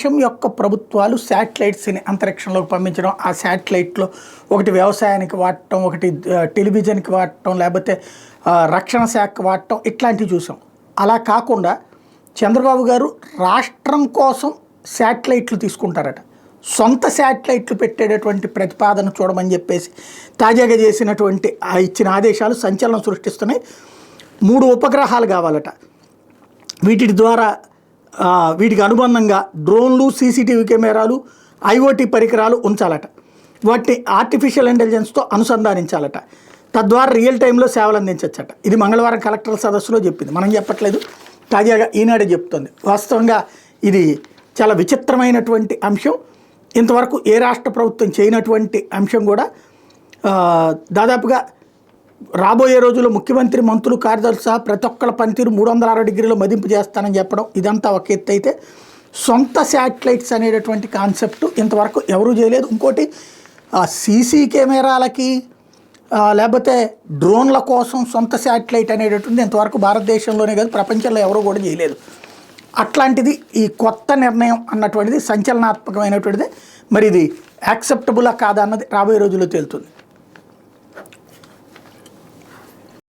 దేశం యొక్క ప్రభుత్వాలు శాటిలైట్స్ని అంతరిక్షంలోకి పంపించడం, ఆ శాటిలైట్లో ఒకటి వ్యవసాయానికి వాడటం, ఒకటి టెలివిజన్కి వాడటం, లేకపోతే రక్షణ శాఖకి వాడటం, ఇట్లాంటివి చూసాం. అలా కాకుండా చంద్రబాబు గారు రాష్ట్రం కోసం శాటిలైట్లు తీసుకుంటారట. సొంత శాటిలైట్లు పెట్టేటటువంటి ప్రతిపాదన చూడమని చెప్పేసి తాజాగా చేసినటువంటి ఇచ్చిన ఆదేశాలు సంచలనం సృష్టిస్తున్నాయి. 3 ఉపగ్రహాలు కావాలట. వీటి ద్వారా వీటికి అనుబంధంగా డ్రోన్లు, సీసీటీవీ కెమెరాలు, ఐఓటీ పరికరాలు ఉంచాలట. వాటిని ఆర్టిఫిషియల్ ఇంటెలిజెన్స్తో అనుసంధానించాలట. తద్వారా రియల్ టైంలో సేవలు అందించవచ్చట. ఇది మంగళవారం కలెక్టర్ల సదస్సులో చెప్పింది, మనం చెప్పట్లేదు, తాజాగా ఈనాడే చెప్తుంది. వాస్తవంగా ఇది చాలా విచిత్రమైనటువంటి అంశం. ఇంతవరకు ఏ రాష్ట్ర ప్రభుత్వం చేయనటువంటి అంశం కూడా. దాదాపుగా రాబోయే రోజుల్లో ముఖ్యమంత్రి, మంత్రులు, కార్యదర్శి సహా ప్రతి ఒక్కళ్ళ పనితీరు 360 డిగ్రీలో మదింపు చేస్తానని చెప్పడం ఇదంతా ఒక ఎత్తు అయితే, సొంత శాటిలైట్స్ అనేటటువంటి కాన్సెప్ట్ ఇంతవరకు ఎవరూ చేయలేదు. ఇంకోటి సీసీ కెమెరాలకి లేకపోతే డ్రోన్ల కోసం సొంత శాటిలైట్ అనేటటువంటి ఇంతవరకు భారతదేశంలోనే కాదు ప్రపంచంలో ఎవరు కూడా చేయలేదు. అట్లాంటిది ఈ కొత్త నిర్ణయం అన్నటువంటిది సంచలనాత్మకమైనటువంటిది. మరి ఇది యాక్సెప్టబులా కాదా అన్నది రాబోయే రోజుల్లో తేలుతుంది.